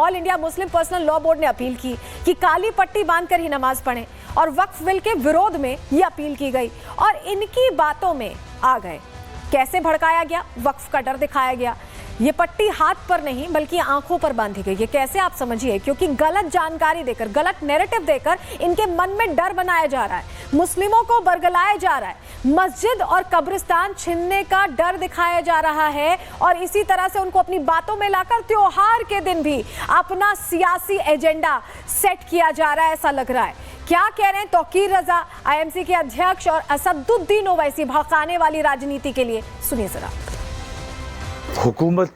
All India Muslim personal law board ने appeal की कि काली पट्टी बांधकर ही नमाज पढ़ें और वक्फ बिल के विरोध में ये अपील की गई और इनकी बातों में आ गए। कैसे भड़काया गया, वक्फ का डर दिखाया गया। ये पट्टी हाथ पर नहीं बल्कि आंखों पर बांधी गई। ये कैसे, आप समझिए, क्योंकि गलत जानकारी देकर, गलत नैरेटिव देकर इनके मन में डर बनाया जा रहा है, मुस्लिमों को बरगलाया जा रहा है, मस्जिद और कब्रिस्तान छीनने का डर दिखाया जा रहा है और इसी तरह से उनको अपनी बातों में लाकर त्योहार के दिन भी अपना सियासी एजेंडा सेट किया जा रहा है, ऐसा लग रहा है। क्या कह रहे हैं तौकीर रजा, आईएमसी के अध्यक्ष, और असदुद्दीन ओवैसी भड़काने वाली राजनीति के लिए, सुनिए जरा। हुकूमत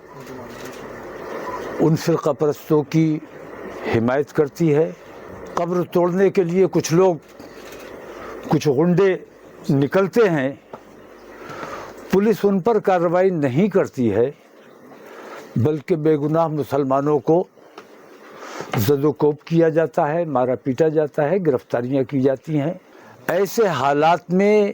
उन फिरका परस्तों की हिमायत करती है। कब्र तोड़ने के लिए कुछ लोग, कुछ गुंडे निकलते हैं, पुलिस उन पर कार्रवाई नहीं करती है बल्कि बेगुनाह मुसलमानों को ज़दोकोब किया जाता है, मारा पीटा जाता है, गिरफ्तारियां की जाती हैं। ऐसे हालात में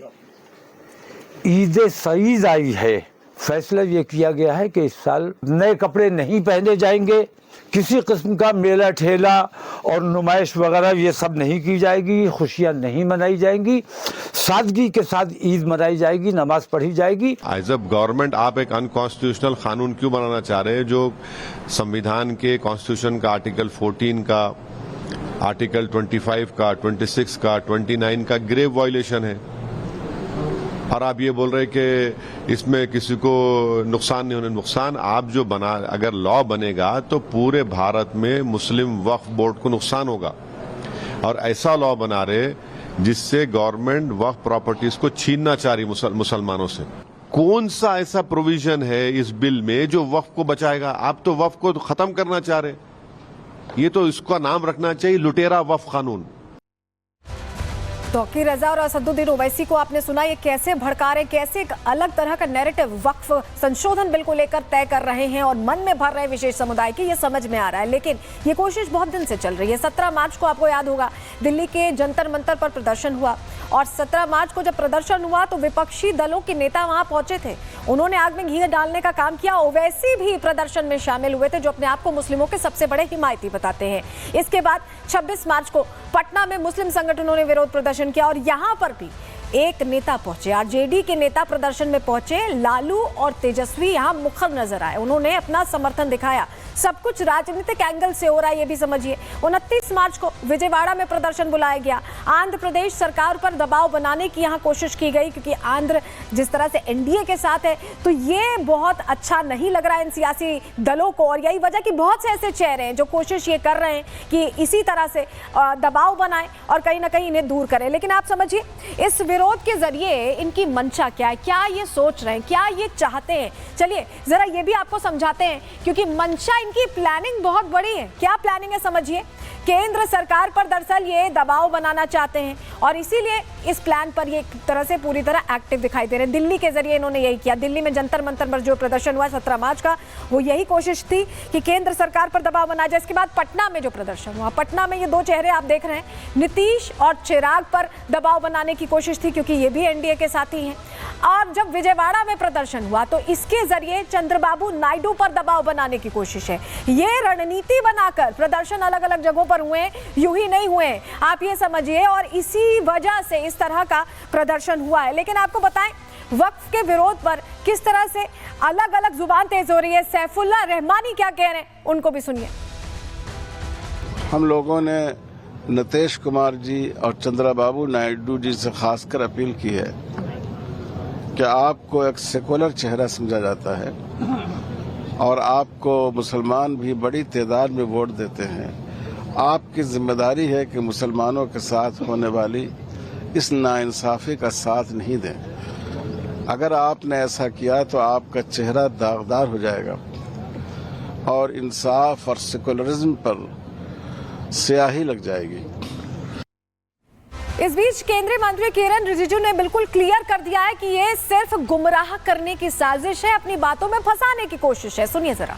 ईद सईद आई है। फैसला ये किया गया है कि इस साल नए कपड़े नहीं पहने जाएंगे, किसी किस्म का मेला ठेला और नुमाइश वगैरह ये सब नहीं की जाएगी, खुशियां नहीं मनाई जाएंगी, सादगी के साथ ईद मनाई जाएगी, नमाज पढ़ी जाएगी। एज अ गवर्नमेंट आप एक अनकॉन्स्टिट्यूशनल कानून क्यों बनाना चाह रहे हैं जो संविधान के, कॉन्स्टिट्यूशन का आर्टिकल 14 का, आर्टिकल 25 का, 26 का, 29 का ग्रेव वायलेशन है, और आप ये बोल रहे हैं कि इसमें किसी को नुकसान नहीं होने। नुकसान आप जो बना, अगर लॉ बनेगा तो पूरे भारत में मुस्लिम वक्फ बोर्ड को नुकसान होगा, और ऐसा लॉ बना रहे जिससे गवर्नमेंट वक्फ प्रॉपर्टीज को छीनना चाह रही मुसलमानों से। कौन सा ऐसा प्रोविजन है इस बिल में जो वक्फ को बचाएगा? आप तो वक्फ को खत्म करना चाह रहे। ये तो इसका नाम रखना चाहिए लुटेरा वक्फ कानून। तौकीर रजा और असदुद्दीन ओवैसी को आपने सुना, ये कैसे भड़का रहे, कैसे एक अलग तरह का नैरेटिव वक्फ संशोधन बिल को लेकर तय कर रहे हैं और मन में भर रहे विशेष समुदाय की, ये समझ में आ रहा है। लेकिन ये कोशिश बहुत दिन से चल रही है। 17 मार्च को आपको याद होगा दिल्ली के जंतर मंतर पर प्रदर्शन हुआ और 17 मार्च को जब प्रदर्शन हुआ तो विपक्षी दलों के नेता वहां पहुंचे थे, उन्होंने आग में घी डालने का काम किया। ओवैसी भी प्रदर्शन में शामिल हुए थे, जो अपने आप को मुस्लिमों के सबसे बड़े हिमायती बताते हैं। इसके बाद 26 मार्च को पटना में मुस्लिम संगठनों ने विरोध प्रदर्शन किया और यहां पर भी एक नेता पहुंचे, आरजेडी के नेता प्रदर्शन में पहुंचे। लालू और तेजस्वी यहां मुखर नजर आए, उन्होंने अपना समर्थन दिखाया। सब कुछ राजनीतिक एंगल से हो रहा है, ये भी समझिए। 29 मार्च को विजयवाड़ा में प्रदर्शन बुलाया गया। आंध्र प्रदेश सरकार पर दबाव बनाने की यहां कोशिश की गई, क्योंकि आंध्र जिस तरह से एनडीए के साथ है तो ये बहुत अच्छा नहीं लग रहा है इन सियासी दलों को, और यही वजह कि बहुत से ऐसे चेहरे हैं जो कोशिश ये कर रहे हैं कि इसी तरह से दबाव बनाएं और कहीं ना कहीं इन्हें दूर करें। लेकिन आप समझिए इस विरोध के जरिए इनकी मंशा क्या है, क्या ये सोच रहे हैं, क्या ये चाहते हैं। चलिए जरा ये भी आपको समझाते हैं, क्योंकि मंशा, इनकी प्लानिंग बहुत बड़ी है। क्या प्लानिंग है समझिए। केंद्र सरकार पर दरअसल ये दबाव बनाना चाहते हैं और इसीलिए इस प्लान पर ये एक तरह से पूरी तरह एक्टिव दिखाई दे रहे हैं। दिल्ली के जरिए इन्होंने यही किया। दिल्ली में जंतर मंतर पर जो प्रदर्शन हुआ 17 मार्च का, वो यही कोशिश थी कि केंद्र सरकार पर दबाव बनाया जाए। इसके बाद पटना में जो प्रदर्शन हुआ, पटना में ये दो चेहरे आप देख रहे हैं, नीतीश और चिराग पर दबाव बनाने की कोशिश थी, क्योंकि ये भी एनडीए के साथी हैं। और जब विजयवाड़ा में प्रदर्शन हुआ तो इसके जरिए चंद्रबाबू नायडू पर दबाव बनाने की कोशिश है। ये रणनीति बनाकर प्रदर्शन अलग अलग जगहों पर हुए, यूं ही नहीं हुए, आप ये समझिए, और इसी वजह से इस तरह का प्रदर्शन हुआ है। लेकिन आपको बताएं वक्फ के विरोध पर किस तरह से अलग अलग जुबान तेज हो रही है। सैफुल्लाह रहमानी क्या कह रहे हैं, उनको भी सुनिए। हम लोगों ने नीतीश कुमार जी और चंद्रबाबू नायडू जी से खासकर अपील की है कि आपको एक सेकुलर चेहरा समझा जाता है और आपको मुसलमान भी बड़ी तादाद में वोट देते हैं। आपकी जिम्मेदारी है कि मुसलमानों के साथ होने वाली इस नाइंसाफी का साथ नहीं दें। अगर आपने ऐसा किया तो आपका चेहरा दागदार हो जाएगा और इंसाफ और सेकुलरिज्म पर स्याही लग जाएगी। इस बीच केंद्रीय मंत्री किरण रिजिजू ने बिल्कुल क्लियर कर दिया है कि ये सिर्फ गुमराह करने की साजिश है, अपनी बातों में फंसाने की कोशिश है। सुनिए जरा।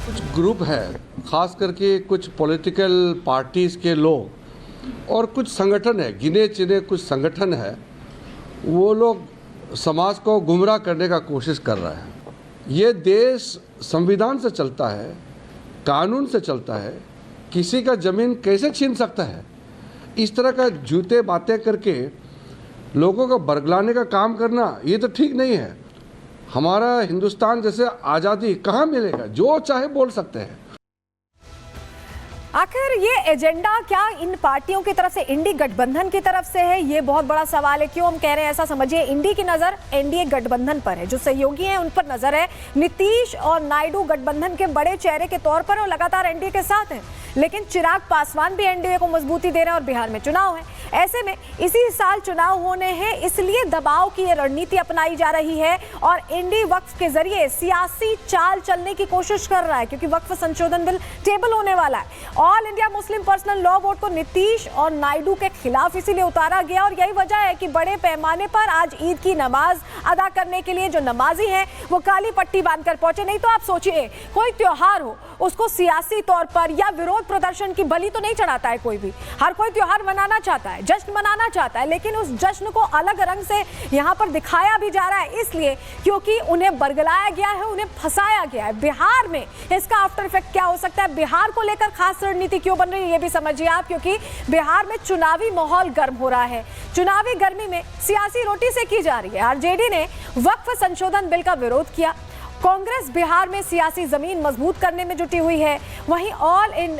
कुछ ग्रुप है, खास करके कुछ पॉलिटिकल पार्टीज के लोग और कुछ संगठन है, गिने चुने कुछ संगठन है, वो लोग समाज को गुमराह करने का कोशिश कर रहे हैं। ये देश संविधान से चलता है, कानून से चलता है, किसी का ज़मीन कैसे छीन सकता है? इस तरह का झूठे बातें करके लोगों को बरगलाने का काम करना ये तो ठीक नहीं है। हमारा हिंदुस्तान जैसे आज़ादी कहाँ मिलेगा? जो चाहे बोल सकते हैं। आखिर ये एजेंडा क्या इन पार्टियों की तरफ से, इंडी गठबंधन की तरफ से है? ये बहुत बड़ा सवाल है। क्यों हम कह रहे हैं ऐसा? समझिए, इंडी की नजर एनडीए गठबंधन पर है, जो सहयोगी हैं उन पर नजर है। नीतीश और नायडू गठबंधन के बड़े चेहरे के तौर पर और लगातार एनडीए के साथ हैं, लेकिन चिराग पासवान भी एनडीए को मजबूती दे रहे हैं और बिहार में चुनाव है। ऐसे में इसी साल चुनाव होने हैं, इसलिए दबाव की ये रणनीति अपनाई जा रही है और इंडी वक्फ के जरिए सियासी चाल चलने की कोशिश कर रहा है, क्योंकि वक्फ संशोधन बिल टेबल होने वाला है। All India Muslim personal law board को नीतीश और नायडू के खिलाफ इसीलिए उतारा गया और यही वजह है कि बड़े पैमाने पर आज ईद की नमाज अदा करने के लिए जो नमाजी हैं वो काली पट्टी बांधकर पहुंचे। नहीं तो आप सोचिए, कोई त्योहार हो उसको सियासी तौर पर या विरोध प्रदर्शन की बलि तो नहीं चढ़ाता है कोई भी। हर कोई त्योहार मनाना चाहता है, जश्न मनाना चाहता है, लेकिन उस जश्न को अलग रंग से यहाँ पर दिखाया भी जा रहा है, इसलिए क्योंकि उन्हें बरगलाया गया है, उन्हें फंसाया गया है। बिहार में इसका आफ्टर इफेक्ट क्या हो सकता है? बिहार को लेकर खास रणनीति क्यों बन रही है ये भी समझिए आप, क्योंकि बिहार में चुनावी माहौल गर्म हो रहा है। चुनावी गर्मी में सियासी रोटी से की जा रही है। आरजेडी ने वक्फ संशोधन बिल का विरोध किया, कांग्रेस बिहार में सियासी जमीन मजबूत करने में जुटी हुई है। वहीं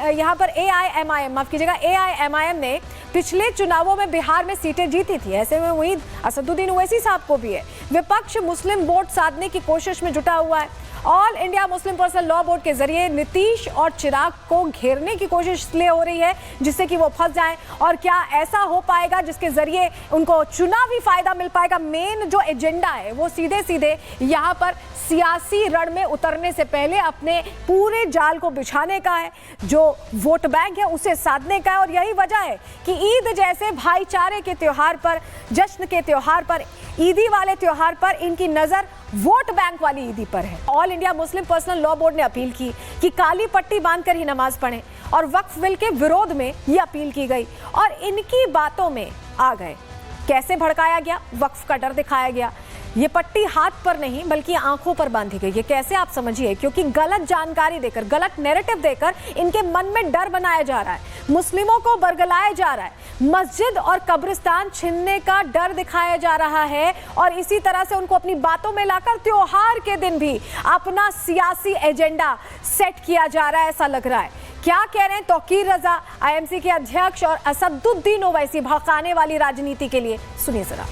यहाँ पर एआईएमआईएम ने पिछले चुनावों में बिहार में सीटें जीती थी। ऐसे में उम्मीद असदुद्दीन ओवैसी साहब को भी है। विपक्ष मुस्लिम वोट साधने की कोशिश में जुटा हुआ है। All India Muslim personal law board के जरिए नीतीश और चिराग को घेरने की कोशिश इसलिए हो रही है जिससे कि वो फंस जाएं। और क्या ऐसा हो पाएगा जिसके जरिए उनको चुनावी फायदा मिल पाएगा? मेन जो एजेंडा है वो सीधे सीधे यहाँ पर सियासी रण में उतरने से पहले अपने पूरे जाल को बिछाने का है, जो वोट बैंक है उसे साधने का है। और यही वजह है कि ईद जैसे भाईचारे के त्योहार पर, जश्न के त्योहार पर, ईदी वाले त्योहार पर इनकी नजर वोट बैंक वाली ईदी पर है। All India Muslim personal law board ने अपील की कि काली पट्टी बांधकर ही नमाज पढ़ें और वक्फ बिल के विरोध में ये अपील की गई और इनकी बातों में आ गए। कैसे भड़काया गया? वक्फ का डर दिखाया गया। ये पट्टी हाथ पर नहीं बल्कि आंखों पर बांधी गई। ये कैसे? आप समझिए, क्योंकि गलत जानकारी देकर, गलत नैरेटिव देकर इनके मन में डर बनाया जा रहा है, मुस्लिमों को बरगलाया जा रहा है, मस्जिद और कब्रिस्तान छीनने का डर दिखाया जा रहा है और इसी तरह से उनको अपनी बातों में लाकर त्योहार के दिन भी अपना सियासी एजेंडा सेट किया जा रहा है, ऐसा लग रहा है। क्या कह रहे हैं तौकीर रजा, आईएमसी के अध्यक्ष, और असदुद्दीन ओवैसी भड़काने वाली राजनीति के लिए? सुनिए जरा।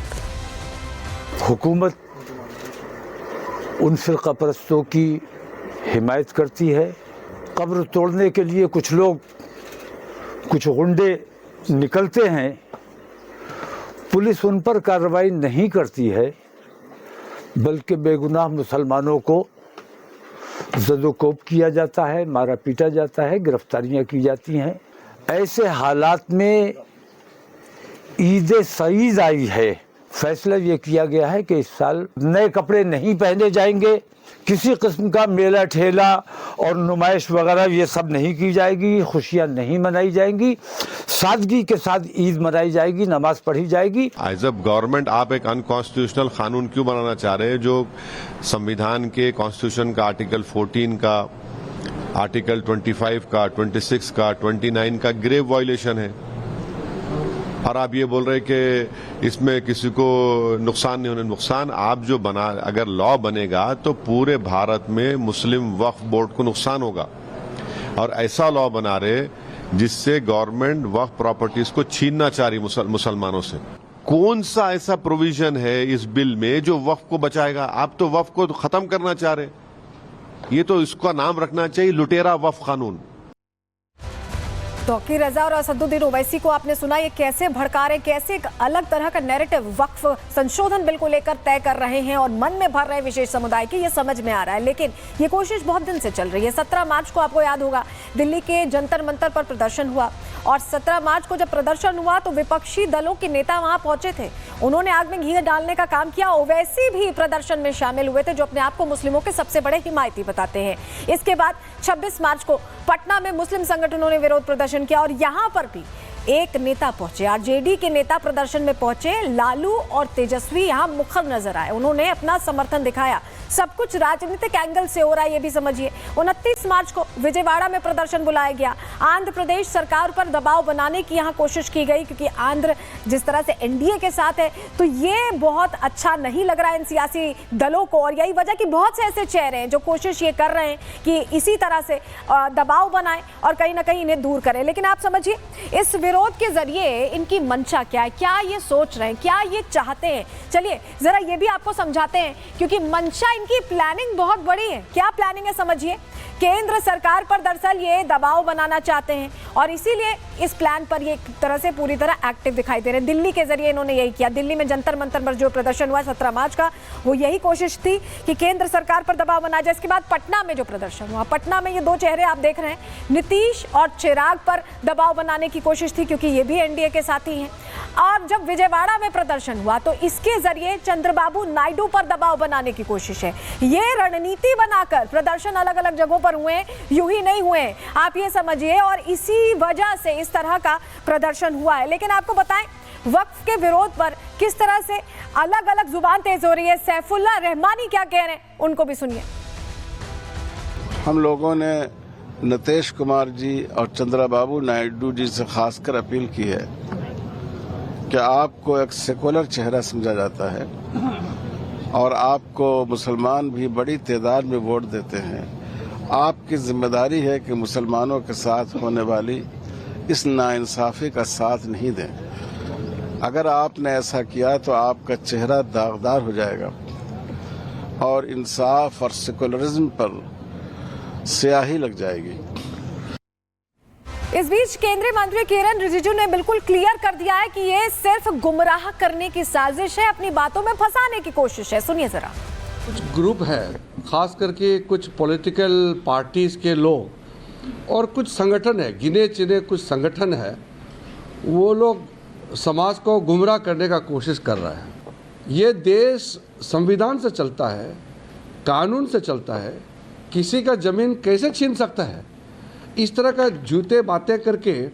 हुकूमत उन फिरका परस्तों की हिमायत करती है। कब्र तोड़ने के लिए कुछ लोग, कुछ गुंडे निकलते हैं, पुलिस उन पर कार्रवाई नहीं करती है, बल्कि बेगुनाह मुसलमानों को ज़दोकोब किया जाता है, मारा पीटा जाता है, गिरफ्तारियां की जाती हैं। ऐसे हालात में ईद सईद आई है। फैसला ये किया गया है कि इस साल नए कपड़े नहीं पहने जाएंगे, किसी किस्म का मेला ठेला और नुमाइश वगैरह ये सब नहीं की जाएगी, खुशियां नहीं मनाई जाएंगी, सादगी के साथ ईद मनाई जाएगी, नमाज पढ़ी जाएगी। एज अ गवर्नमेंट आप एक अनकॉन्स्टिट्यूशनल कानून क्यों बनाना चाह रहे हैं जो संविधान के कॉन्स्टिट्यूशन का आर्टिकल 14 का, आर्टिकल 25 का, 26 का, 29 का ग्रेव वायलेशन है? और आप ये बोल रहे हैं कि इसमें किसी को नुकसान नहीं होने। नुकसान आप जो बना, अगर लॉ बनेगा तो पूरे भारत में मुस्लिम वक्फ बोर्ड को नुकसान होगा। और ऐसा लॉ बना रहे जिससे गवर्नमेंट वक्फ प्रॉपर्टीज को छीनना चाह रही मुसलमानों से। कौन सा ऐसा प्रोविजन है इस बिल में जो वक्फ को बचाएगा? आप तो वक्फ को खत्म करना चाह रहे। ये तो इसका नाम रखना चाहिए लुटेरा वक्फ कानून। तौकीर रजा और असदुद्दीन ओवैसी को आपने सुना, ये कैसे भड़का रहे, कैसे एक अलग तरह का नैरेटिव वक्फ संशोधन बिल को लेकर तय कर रहे हैं और मन में भर रहे विशेष समुदाय की, ये समझ में आ रहा है। लेकिन ये कोशिश बहुत दिन से चल रही है। 17 मार्च को आपको याद होगा दिल्ली के जंतर मंतर पर प्रदर्शन हुआ और 17 मार्च को जब प्रदर्शन हुआ तो विपक्षी दलों के नेता वहां पहुंचे थे, उन्होंने आग में घी डालने का काम किया। ओवैसी भी प्रदर्शन में शामिल हुए थे, जो अपने आप को मुस्लिमों के सबसे बड़े हिमायती बताते हैं। इसके बाद 26 मार्च को पटना में मुस्लिम संगठनों ने विरोध प्रदर्शन किया और यहां पर भी एक नेता पहुंचे, आरजेडी के नेता प्रदर्शन में पहुंचे। लालू और तेजस्वी यहां मुखर नजर आए, उन्होंने अपना समर्थन दिखाया। सब कुछ राजनीतिक एंगल से हो रहा है, ये भी समझिए। 29 मार्च को विजयवाड़ा में प्रदर्शन बुलाया गया। आंध्र प्रदेश सरकार पर दबाव बनाने की यहाँ कोशिश की गई, क्योंकि आंध्र जिस तरह से एनडीए के साथ है तो ये बहुत अच्छा नहीं लग रहा है इन सियासी दलों को। और यही वजह कि बहुत से ऐसे चेहरे हैं जो कोशिश ये कर रहे हैं कि इसी तरह से दबाव बनाएं और कहीं ना कहीं इन्हें दूर करें। लेकिन आप समझिए इस विरोध के जरिए इनकी मंशा क्या है, क्या ये सोच रहे हैं, क्या ये चाहते हैं। चलिए जरा ये भी आपको समझाते हैं, क्योंकि मंशा इनकी प्लानिंग बहुत बड़ी है। क्या प्लानिंग है समझिए। केंद्र सरकार पर दरअसल ये दबाव बनाना चाहते हैं और इसीलिए इस प्लान पर ये एक तरह से पूरी तरह एक्टिव दिखाई दे रहे हैं। दिल्ली के जरिए इन्होंने यही किया। दिल्ली में जंतर मंतर पर जो प्रदर्शन हुआ 17 मार्च का, वो यही कोशिश थी कि केंद्र सरकार पर दबाव बनाया जाए। इसके बाद पटना में जो प्रदर्शन हुआ, पटना में ये दो चेहरे आप देख रहे हैं, नीतीश और चिराग पर दबाव बनाने की कोशिश थी, क्योंकि ये भी एनडीए के साथी हैं। और जब विजयवाड़ा में प्रदर्शन हुआ तो इसके जरिए चंद्रबाबू नायडू पर दबाव बनाने की कोशिश है। ये रणनीति बनाकर प्रदर्शन अलग अलग जगहों पर हुए, यूं ही नहीं हुए, आप ये समझिए। और इसी वजह से इस तरह का प्रदर्शन हुआ है। लेकिन आपको बताएं वक्फ के विरोध पर किस तरह से अलग अलग जुबान तेज हो रही है। सैफुल्लाह रहमानी क्या कह रहे हैं, उनको भी सुनिए। हम लोगों ने नीतीश कुमार जी और चंद्रबाबू नायडू जी से खासकर अपील की है कि आपको एक सेकुलर चेहरा समझा जाता है और आपको मुसलमान भी बड़ी तादाद में वोट देते हैं। आपकी जिम्मेदारी है कि मुसलमानों के साथ होने वाली इस नाइंसाफी का साथ नहीं दें। अगर आपने ऐसा किया तो आपका चेहरा दागदार हो जाएगा और इंसाफ और सेकुलरिज्म पर स्याही लग जाएगी। इस बीच केंद्रीय मंत्री किरण रिजिजू ने बिल्कुल क्लियर कर दिया है कि ये सिर्फ गुमराह करने की साजिश है, अपनी बातों में फंसाने की कोशिश है। सुनिए जरा। कुछ ग्रुप है, खास करके कुछ पॉलिटिकल पार्टीज के लोग और कुछ संगठन है, गिने चुने कुछ संगठन है, वो लोग समाज को गुमराह करने का कोशिश कर रहे हैं। ये देश संविधान से चलता है, कानून से चलता है, किसी का जमीन कैसे छीन सकता है। इस तरह का झूठे बातें करके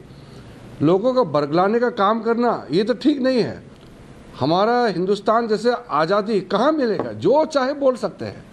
लोगों को बरगलाने का काम करना ये तो ठीक नहीं है। हमारा हिंदुस्तान जैसे आज़ादी कहाँ मिलेगा, जो चाहे बोल सकते हैं।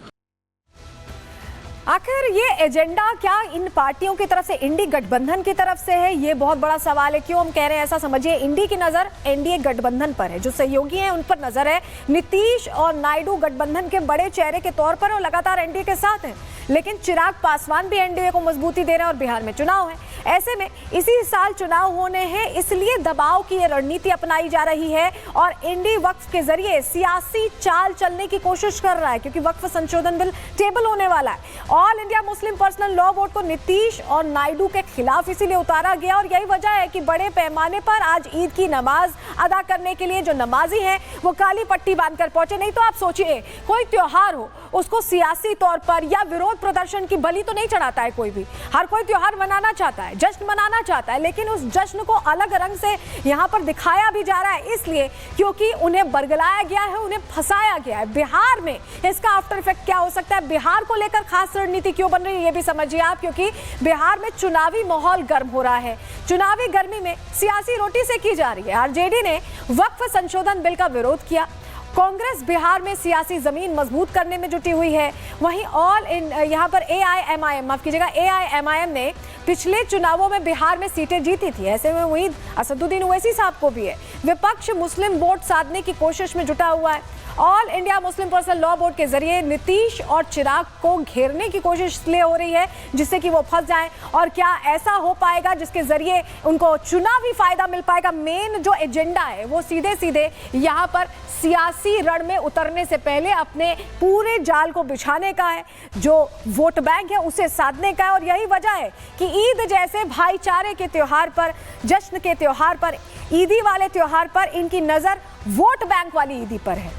आखिर ये एजेंडा क्या इन पार्टियों की तरफ से, इंडी गठबंधन की तरफ से है, ये बहुत बड़ा सवाल है। क्यों हम कह रहे हैं ऐसा समझिए। इंडी की नजर एनडीए गठबंधन पर है, जो सहयोगी हैं उन पर नजर है। नीतीश और नायडू गठबंधन के बड़े चेहरे के तौर पर और लगातार एनडीए के साथ हैं। लेकिन चिराग पासवान भी एनडीए को मजबूती दे रहे हैं और बिहार में चुनाव है। ऐसे में इसी साल चुनाव होने हैं, इसलिए दबाव की ये रणनीति अपनाई जा रही है और इंडी वक्फ के जरिए सियासी चाल चलने की कोशिश कर रहा है, क्योंकि वक्फ संशोधन बिल टेबल होने वाला है। All India Muslim personal law board को नीतीश और नायडू के खिलाफ इसीलिए उतारा गया और यही वजह है कि बड़े पैमाने पर आज ईद की नमाज अदा करने के लिए जो नमाजी हैं वो काली पट्टी बांधकर पहुंचे। नहीं तो आप सोचिए कोई त्योहार हो, उसको सियासी तौर पर या विरोध प्रदर्शन की बलि तो नहीं चढ़ाता है कोई भी। हर कोई त्योहार मनाना चाहता है, जश्न मनाना चाहता है, लेकिन उस जश्न को अलग रंग से यहाँ पर दिखाया भी जा रहा है, इसलिए क्योंकि उन्हें बरगलाया गया है, उन्हें फंसाया गया है। बिहार में इसका आफ्टर इफेक्ट क्या हो सकता है, बिहार को लेकर खास रणनीति क्यों बन रही है, ये भी समझिए आप। क्योंकि बिहार में चुनावी माहौल गर्म हो रहा है। चुनावी गर्मी में सियासी रोटी से की जा रही है। आरजेडी ने वक्फ संशोधन बिल का विरोध किया। कांग्रेस बिहार में सियासी जमीन मजबूत करने में जुटी हुई है। वहीं यहाँ पर एआईएमआईएम ने पिछले चुनावों में बिहार में सीटें जीती थी। ऐसे में उम्मीद असदुद्दीन ओवैसी साहब को भी है। विपक्ष मुस्लिम वोट साधने की कोशिश में जुटा हुआ है। All India Muslim personal law board के जरिए नीतीश और चिराग को घेरने की कोशिश इसलिए हो रही है जिससे कि वो फंस जाएं। और क्या ऐसा हो पाएगा जिसके जरिए उनको चुनावी फायदा मिल पाएगा? मेन जो एजेंडा है वो सीधे सीधे यहाँ पर सियासी रण में उतरने से पहले अपने पूरे जाल को बिछाने का है, जो वोट बैंक है उसे साधने का है। और यही वजह है कि ईद जैसे भाईचारे के त्योहार पर, जश्न के त्योहार पर, ईदी वाले त्योहार पर इनकी नजर वोट बैंक वाली ईदी पर है।